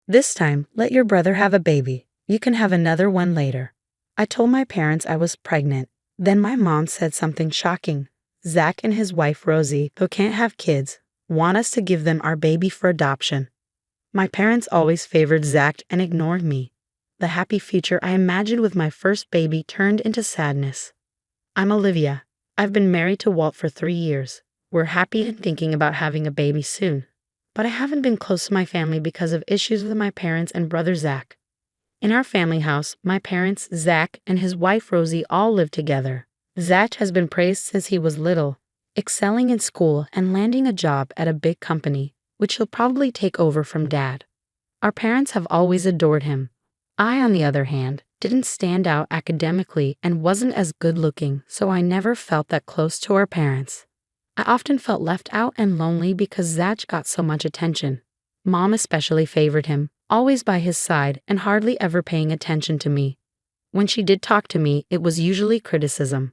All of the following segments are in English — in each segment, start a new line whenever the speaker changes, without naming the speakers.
This time, let your brother have a baby. You can have another one later. I told my parents I was pregnant. Then my mom said something shocking. Zach and his wife Rosie, who can't have kids, want us to give them our baby for adoption. My parents always favored Zach and ignored me. The happy future I imagined with my first baby turned into sadness. I'm Olivia. I've been married to Walt for 3 years. We're happy and thinking about having a baby soon. But I haven't been close to my family because of issues with my parents and brother Zach. In our family house, my parents, Zach, and his wife Rosie all live together. Zach has been praised since he was little, excelling in school and landing a job at a big company, which he'll probably take over from Dad. Our parents have always adored him. I, on the other hand, didn't stand out academically and wasn't as good-looking, so I never felt that close to our parents. I often felt left out and lonely because Zach got so much attention. Mom especially favored him, always by his side and hardly ever paying attention to me. When she did talk to me, it was usually criticism.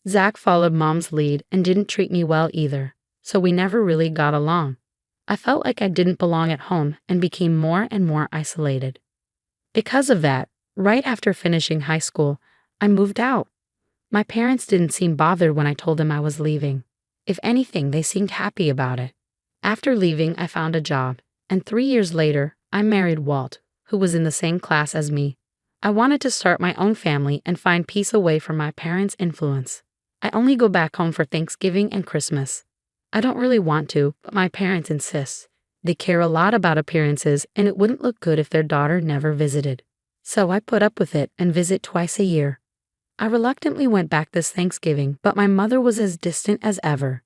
Zach followed Mom's lead and didn't treat me well either, so we never really got along. I felt like I didn't belong at home and became more and more isolated. Because of that, right after finishing high school, I moved out. My parents didn't seem bothered when I told them I was leaving. If anything, they seemed happy about it. After leaving, I found a job, and 3 years later, I married Walt, who was in the same class as me. I wanted to start my own family and find peace away from my parents' influence. I only go back home for Thanksgiving and Christmas. I don't really want to, but my parents insist. They care a lot about appearances, and it wouldn't look good if their daughter never visited. So I put up with it and visit twice a year. I reluctantly went back this Thanksgiving, but my mother was as distant as ever.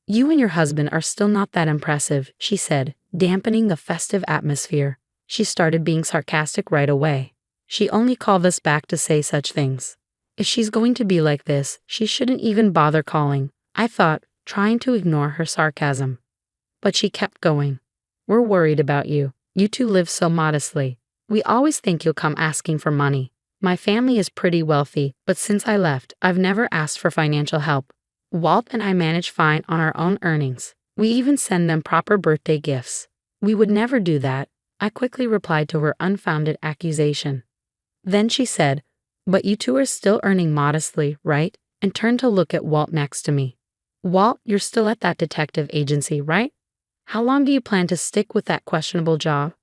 "You and your husband are still not that impressive," she said, dampening the festive atmosphere. She started being sarcastic right away. She only called us back to say such things. If she's going to be like this, she shouldn't even bother calling, I thought, trying to ignore her sarcasm. But she kept going. "We're worried about you. You two live so modestly. We always think you'll come asking for money. My family is pretty wealthy, but since I left, I've never asked for financial help. Walt and I manage fine on our own earnings. We even send them proper birthday gifts." "We would never do that," I quickly replied to her unfounded accusation. Then she said, "But you two are still earning modestly, right?" and turned to look at Walt next to me. "Walt, you're still at that detective agency, right? How long do you plan to stick with that questionable job?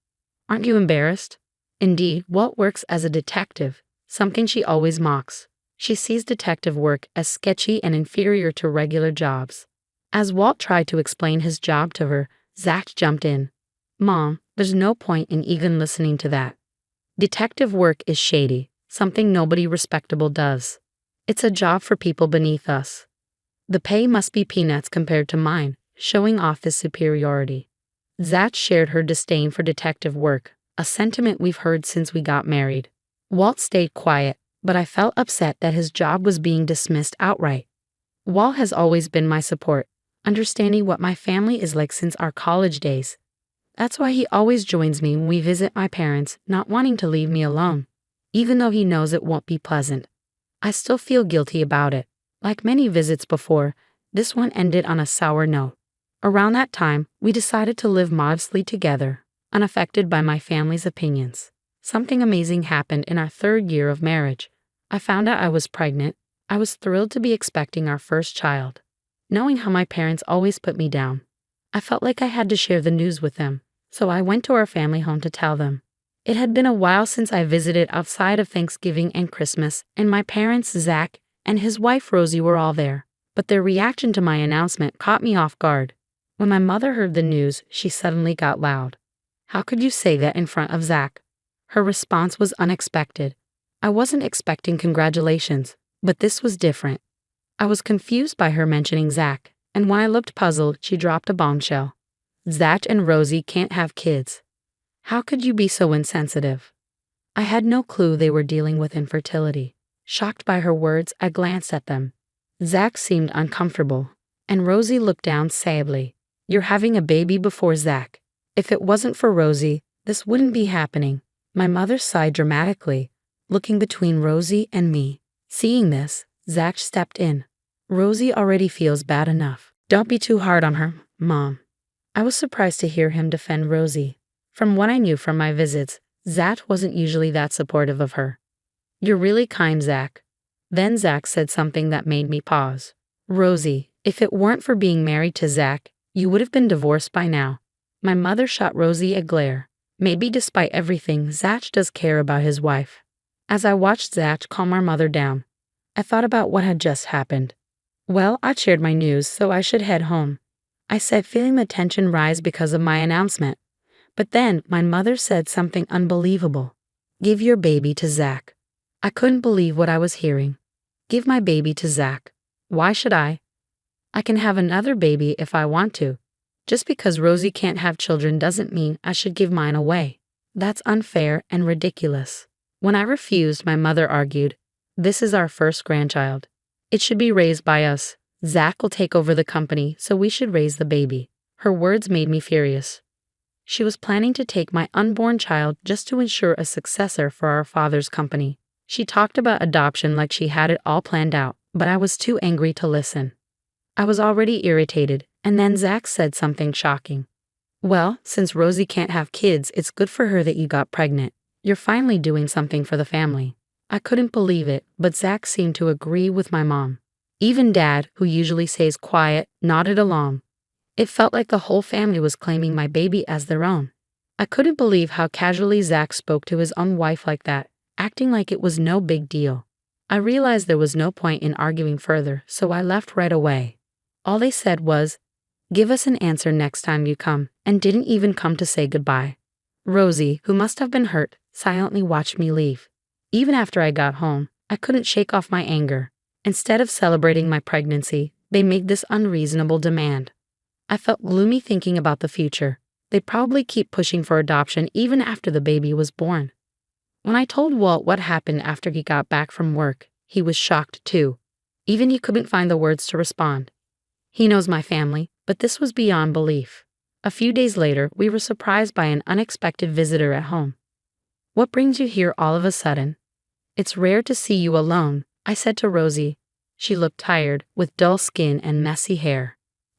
Aren't you embarrassed?" Indeed, Walt works as a detective, something she always mocks. She sees detective work as sketchy and inferior to regular jobs. As Walt tried to explain his job to her, Zach jumped in. "Mom, there's no point in even listening to that. Detective work is shady, something nobody respectable does. It's a job for people beneath us. The pay must be peanuts compared to mine," showing off his superiority. Zach shared her disdain for detective work, a sentiment we've heard since we got married. Walt stayed quiet, but I felt upset that his job was being dismissed outright. Walt has always been my support, understanding what my family is like since our college days. That's why he always joins me when we visit my parents, not wanting to leave me alone. Even though he knows it won't be pleasant, I still feel guilty about it. Like many visits before, this one ended on a sour note. Around that time, we decided to live modestly together, unaffected by my family's opinions. Something amazing happened in our 3rd year of marriage. I found out I was pregnant. I was thrilled to be expecting our first child. Knowing how my parents always put me down, I felt like I had to share the news with them, so I went to our family home to tell them. It had been a while since I visited outside of Thanksgiving and Christmas, and my parents, Zach, and his wife Rosie were all there, but their reaction to my announcement caught me off guard. When my mother heard the news, she suddenly got loud. "How could you say that in front of Zach?" Her response was unexpected. I wasn't expecting congratulations, but this was different. I was confused by her mentioning Zach, and when I looked puzzled, she dropped a bombshell. "Zach and Rosie can't have kids. How could you be so insensitive?" I had no clue they were dealing with infertility. Shocked by her words, I glanced at them. Zach seemed uncomfortable, and Rosie looked down sadly. "You're having a baby before Zach. If it wasn't for Rosie, this wouldn't be happening." My mother sighed dramatically, looking between Rosie and me. Seeing this, Zach stepped in. "Rosie already feels bad enough. Don't be too hard on her, Mom." I was surprised to hear him defend Rosie. From what I knew from my visits, Zach wasn't usually that supportive of her. "You're really kind, Zach." Then Zach said something that made me pause. "Rosie, if it weren't for being married to Zach, you would have been divorced by now." My mother shot Rosie a glare. Maybe despite everything, Zach does care about his wife. As I watched Zach calm our mother down, I thought about what had just happened. Well, I shared my news, so I should head home, I said, feeling the tension rise because of my announcement. But then my mother said something unbelievable. "Give your baby to Zach." I couldn't believe what I was hearing. Give my baby to Zach. Why should I? I can have another baby if I want to. Just because Rosie can't have children doesn't mean I should give mine away. That's unfair and ridiculous. When I refused, my mother argued, "This is our first grandchild. It should be raised by us. Zach will take over the company, so we should raise the baby." Her words made me furious. She was planning to take my unborn child just to ensure a successor for our father's company. She talked about adoption like she had it all planned out, but I was too angry to listen. I was already irritated, and then Zach said something shocking. "Well, since Rosie can't have kids, it's good for her that you got pregnant. You're finally doing something for the family." I couldn't believe it, but Zach seemed to agree with my mom. Even Dad, who usually stays quiet, nodded along. It felt like the whole family was claiming my baby as their own. I couldn't believe how casually Zach spoke to his own wife like that, acting like it was no big deal. I realized there was no point in arguing further, so I left right away. All they said was, "Give us an answer next time you come," and didn't even come to say goodbye. Rosie, who must have been hurt, silently watched me leave. Even after I got home, I couldn't shake off my anger. Instead of celebrating my pregnancy, they made this unreasonable demand. I felt gloomy thinking about the future. They'd probably keep pushing for adoption even after the baby was born. When I told Walt what happened after he got back from work, he was shocked too. Even he couldn't find the words to respond. He knows my family, but this was beyond belief. A few days later, we were surprised by an unexpected visitor at home. "What brings you here all of a sudden?" "It's rare to see you alone," I said to Rosie. She looked tired, with dull skin and messy hair.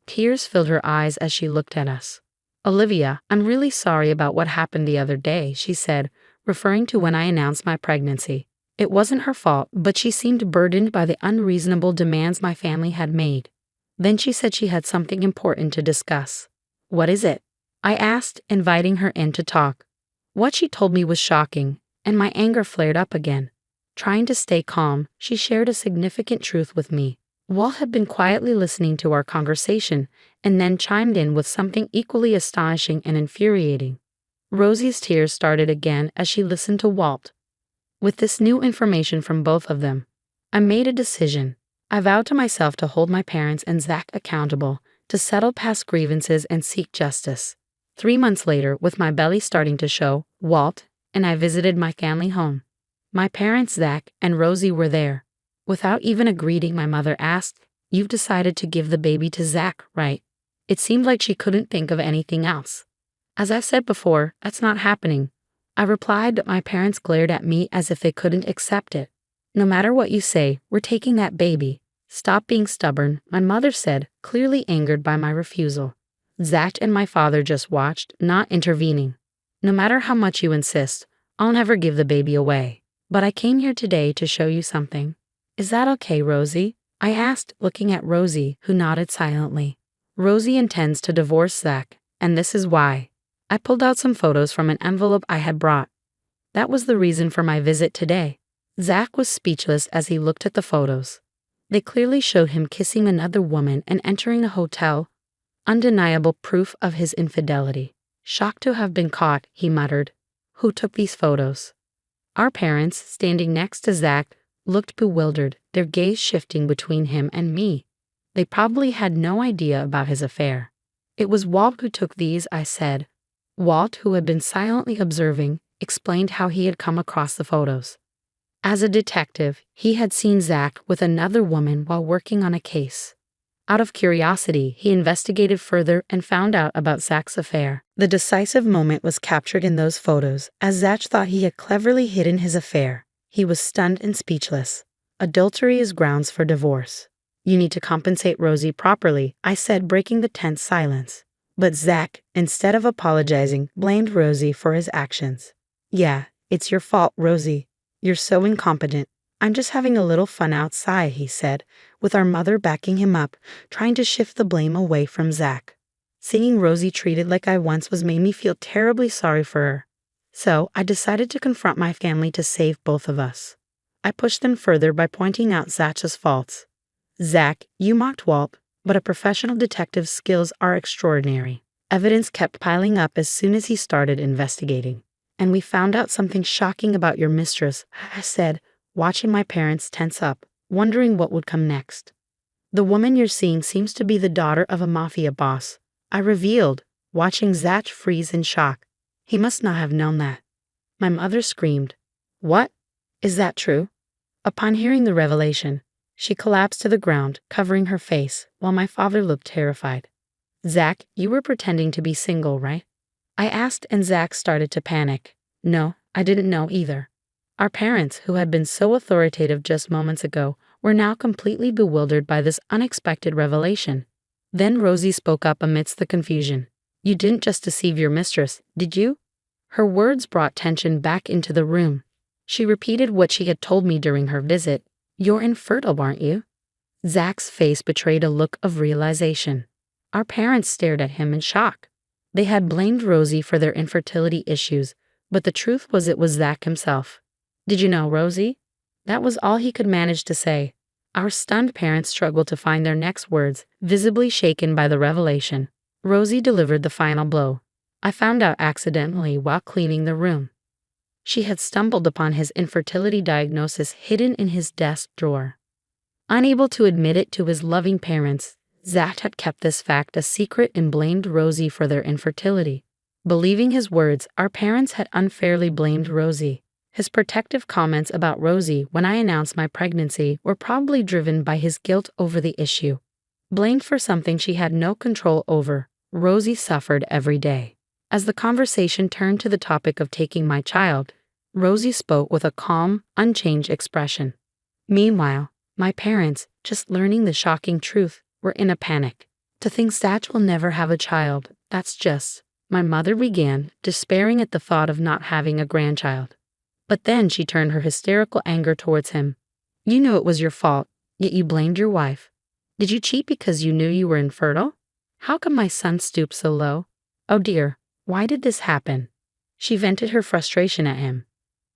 Tears filled her eyes as she looked at us. "Olivia, I'm really sorry about what happened the other day," she said, referring to when I announced my pregnancy. It wasn't her fault, but she seemed burdened by the unreasonable demands my family had made. Then she said she had something important to discuss. "What is it?" I asked, inviting her in to talk. What she told me was shocking, and my anger flared up again. Trying to stay calm, she shared a significant truth with me. Walt had been quietly listening to our conversation and then chimed in with something equally astonishing and infuriating. Rosie's tears started again as she listened to Walt. With this new information from both of them, I made a decision. I vowed to myself to hold my parents and Zach accountable, to settle past grievances and seek justice. 3 months later, with my belly starting to show, Walt and I visited my family home. My parents, Zach and Rosie, were there. Without even a greeting, my mother asked, "You've decided to give the baby to Zach, right?" It seemed like she couldn't think of anything else. As I've said before, that's not happening. I replied, but my parents glared at me as if they couldn't accept it. "No matter what you say, we're taking that baby. Stop being stubborn," my mother said, clearly angered by my refusal. Zach and my father just watched, not intervening. "No matter how much you insist, I'll never give the baby away. But I came here today to show you something." "Is that okay, Rosie?" I asked, looking at Rosie, who nodded silently. Rosie intends to divorce Zach, and this is why. I pulled out some photos from an envelope I had brought. That was the reason for my visit today. Zach was speechless as he looked at the photos. They clearly showed him kissing another woman and entering a hotel. Undeniable proof of his infidelity. "Shocked to have been caught," he muttered. "Who took these photos?" Our parents, standing next to Zach, looked bewildered, their gaze shifting between him and me. They probably had no idea about his affair. "It was Walt who took these," I said. Walt, who had been silently observing, explained how he had come across the photos. As a detective, he had seen Zach with another woman while working on a case. Out of curiosity, he investigated further and found out about Zach's affair. The decisive moment was captured in those photos, as Zach thought he had cleverly hidden his affair. He was stunned and speechless. "Adultery is grounds for divorce. You need to compensate Rosie properly," I said, breaking the tense silence. But Zach, instead of apologizing, blamed Rosie for his actions. "Yeah, it's your fault, Rosie. You're so incompetent. I'm just having a little fun outside," he said, with our mother backing him up, trying to shift the blame away from Zach. Seeing Rosie treated like I once was made me feel terribly sorry for her. So I decided to confront my family to save both of us. I pushed them further by pointing out Zach's faults. "Zach, you mocked Walt, but a professional detective's skills are extraordinary. Evidence kept piling up as soon as he started investigating. And we found out something shocking about your mistress," I said, watching my parents tense up, wondering what would come next. "The woman you're seeing seems to be the daughter of a mafia boss," I revealed, watching Zach freeze in shock. He must not have known that. My mother screamed, "What? Is that true?" Upon hearing the revelation, she collapsed to the ground, covering her face, while my father looked terrified. "Zach, you were pretending to be single, right?" I asked, and Zach started to panic. "No, I didn't know either." Our parents, who had been so authoritative just moments ago, were now completely bewildered by this unexpected revelation. Then Rosie spoke up amidst the confusion. "You didn't just deceive your mistress, did you?" Her words brought tension back into the room. She repeated what she had told me during her visit. "You're infertile, aren't you?" Zach's face betrayed a look of realization. Our parents stared at him in shock. They had blamed Rosie for their infertility issues, but the truth was it was Zach himself. "Did you know, Rosie?" That was all he could manage to say. Our stunned parents struggled to find their next words, visibly shaken by the revelation. Rosie delivered the final blow. I found out accidentally while cleaning the room. She had stumbled upon his infertility diagnosis hidden in his desk drawer. Unable to admit it to his loving parents, Zach had kept this fact a secret and blamed Rosie for their infertility. Believing his words, our parents had unfairly blamed Rosie. His protective comments about Rosie when I announced my pregnancy were probably driven by his guilt over the issue. Blamed for something she had no control over, Rosie suffered every day. As the conversation turned to the topic of taking my child, Rosie spoke with a calm, unchanged expression. Meanwhile, my parents, just learning the shocking truth, were in a panic. "To think Zach will never have a child, that's just," my mother began, despairing at the thought of not having a grandchild. But then she turned her hysterical anger towards him. "You knew it was your fault, yet you blamed your wife. Did you cheat because you knew you were infertile? How come my son stooped so low? Oh dear, why did this happen?" She vented her frustration at him.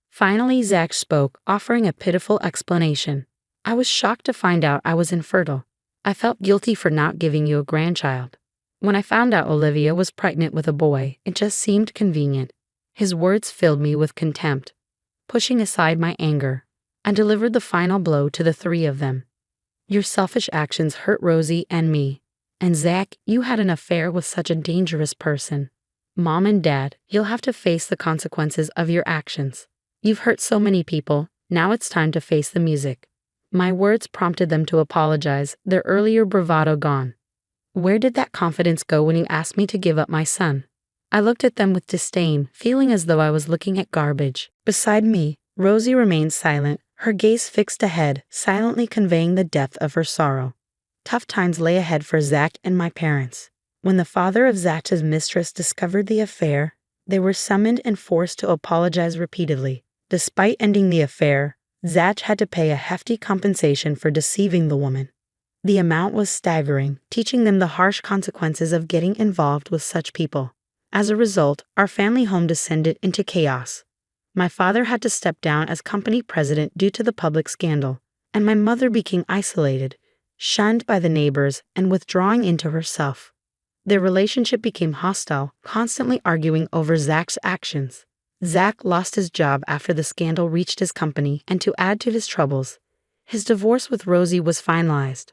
Finally, Zach spoke, offering a pitiful explanation. "I was shocked to find out I was infertile. I felt guilty for not giving you a grandchild. When I found out Olivia was pregnant with a boy, it just seemed convenient." His words filled me with contempt. Pushing aside my anger, I delivered the final blow to the three of them. "Your selfish actions hurt Rosie and me. And Zach, you had an affair with such a dangerous person. Mom and Dad, you'll have to face the consequences of your actions. You've hurt so many people, now it's time to face the music." My words prompted them to apologize, their earlier bravado gone. "Where did that confidence go when you asked me to give up my son?" I looked at them with disdain, feeling as though I was looking at garbage. Beside me, Rosie remained silent, her gaze fixed ahead, silently conveying the depth of her sorrow. Tough times lay ahead for Zach and my parents. When the father of Zach's mistress discovered the affair, they were summoned and forced to apologize repeatedly. Despite ending the affair, Zach had to pay a hefty compensation for deceiving the woman. The amount was staggering, teaching them the harsh consequences of getting involved with such people. As a result, our family home descended into chaos. My father had to step down as company president due to the public scandal, and my mother became isolated, shunned by the neighbors, and withdrawing into herself. Their relationship became hostile, constantly arguing over Zach's actions. Zach lost his job after the scandal reached his company, and to add to his troubles, his divorce with Rosie was finalized.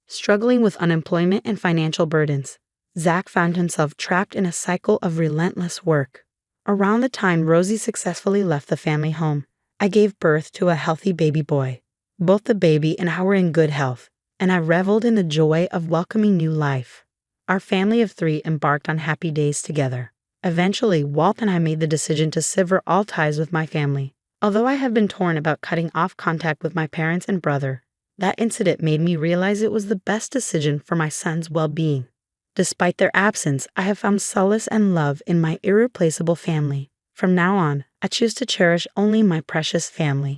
Struggling with unemployment and financial burdens, Zach found himself trapped in a cycle of relentless work. Around the time Rosie successfully left the family home, I gave birth to a healthy baby boy. Both the baby and I were in good health, and I reveled in the joy of welcoming new life. Our family of three embarked on happy days together. Eventually, Walt and I made the decision to sever all ties with my family. Although I have been torn about cutting off contact with my parents and brother, that incident made me realize it was the best decision for my son's well-being. Despite their absence, I have found solace and love in my irreplaceable family. From now on, I choose to cherish only my precious family.